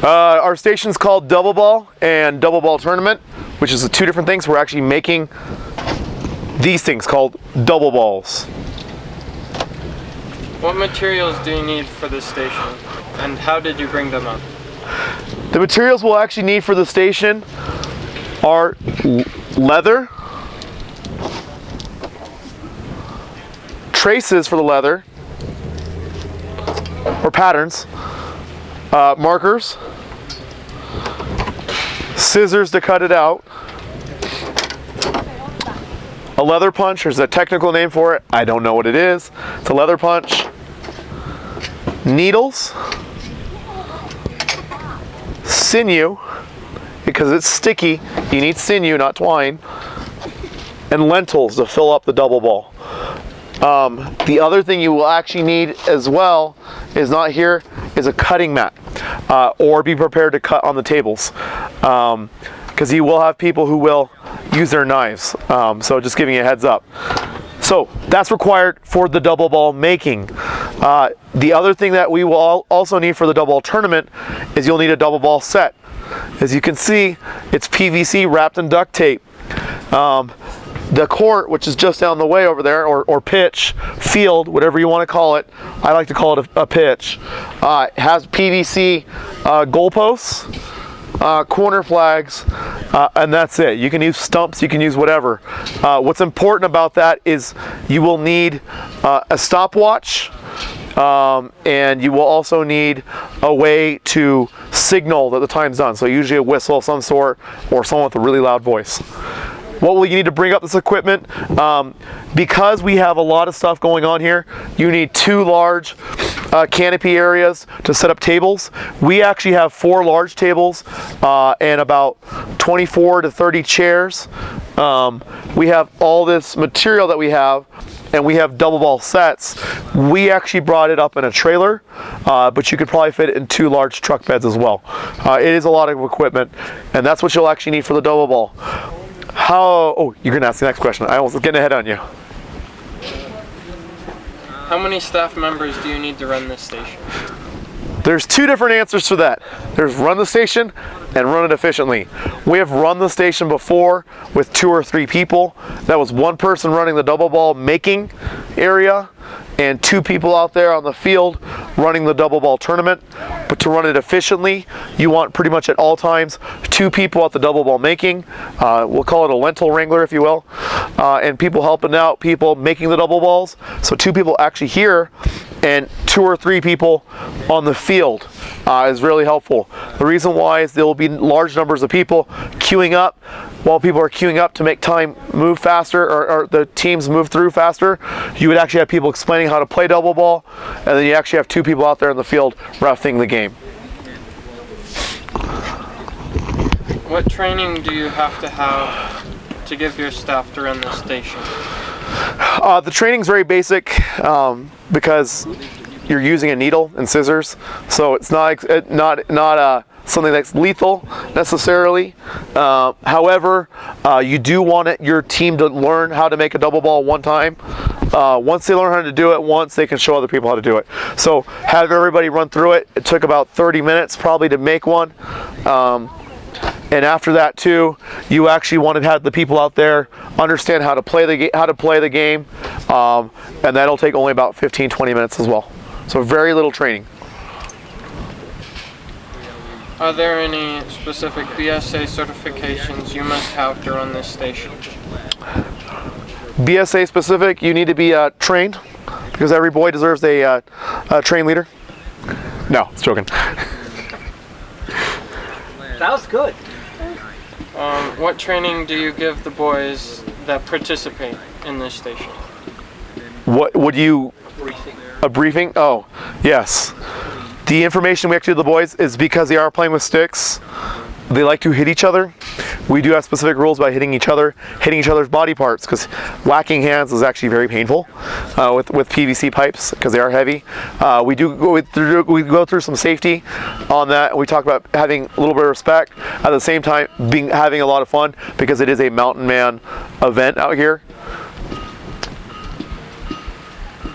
Our station's called Double Ball and Double Ball Tournament, which is two different things. We're actually making these things called double balls. What materials do you need for this station, and how did you bring them up? The materials we'll actually need for the station are leather, traces for the leather, or patterns, markers, scissors to cut it out, a leather punch. There's a technical name for it. I don't know what it is. It's a leather punch. Needles, sinew, because it's sticky, you need sinew, not twine, and lentils to fill up the double ball. The other thing you will actually need as well is not here, is a cutting mat, or be prepared to cut on the tables, because you will have people who will use their knives, so just giving you a heads up. So that's required for the double ball making. The other thing that we will also need for the double ball tournament is you'll need a double ball set. As you can see, it's PVC wrapped in duct tape. The court, which is just down the way over there, or pitch, field, whatever you want to call it, I like to call it a pitch, has PVC goalposts, corner flags, and that's it. You can use stumps, you can use whatever. What's important about that is you will need a stopwatch, and you will also need a way to signal that the time's done. So usually a whistle of some sort, or someone with a really loud voice. What will you need to bring up this equipment? Because we have a lot of stuff going on here, you need two large canopy areas to set up tables. We actually have 4 large tables and about 24 to 30 chairs. We have all this material that we have, and we have double ball sets. We actually brought it up in a trailer, but you could probably fit it in 2 large truck beds as well. It is a lot of equipment, and that's what you'll actually need for the double ball. Oh, you're gonna ask the next question. I was getting ahead on you. How many staff members do you need to run this station? There's 2 different answers for that. There's run the station and run it efficiently. We have run the station before with 2 or 3 people. That was 1 person running the double ball making area and 2 people out there on the field running the double ball tournament. But to run it efficiently, you want pretty much at all times 2 people at the double ball making. We'll call it a lentil wrangler, if you will, and people helping out, people making the double balls. So 2 people actually here and 2 or 3 people on the field is really helpful. The reason why is there will be large numbers of people queuing up. While people are queuing up to make time move faster, or the teams move through faster, you would actually have people explaining how to play double ball, and then you actually have 2 people out there in the field roughing the game. What training do you have to give your staff to run this station? The training's very basic because you're using a needle and scissors, so it's not something that's lethal necessarily. However, you do want your team to learn how to make a double ball one time. Once they learn how to do it once, they can show other people how to do it. So have everybody run through it. It took about 30 minutes probably to make one. And after that too, you actually want to have the people out there understand how to play the game, and that'll take only about 15-20 minutes as well. So very little training. Are there any specific BSA certifications you must have to run this station? BSA specific, you need to be trained, because every boy deserves a trained leader. No, it's joking. That was good. What training do you give the boys that participate in this station? What would you... A briefing? Oh, yes. The information we actually give the boys is because they are playing with sticks. They like to hit each other. We do have specific rules about hitting each other's body parts, because whacking hands is actually very painful with PVC pipes, because they are heavy. We go through some safety on that. We talk about having a little bit of respect, at the same time having a lot of fun, because it is a mountain man event out here.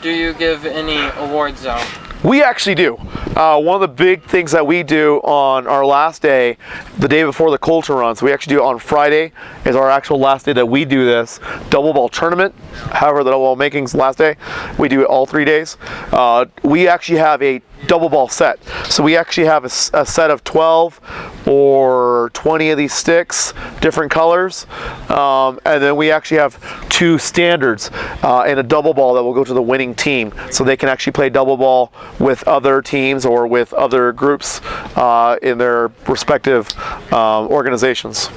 Do you give any awards out? We actually do. One of the big things that we do on our last day, the day before the Coulter run, so we actually do it on Friday, is our actual last day that we do this double ball tournament. However, the double ball making's the last day. We do it all 3 days. We actually have a double ball set. So we actually have a set of 12 or 20 of these sticks, different colors, and then we actually have 2 standards and a double ball that will go to the winning team, so they can actually play double ball with other teams or with other groups in their respective organizations.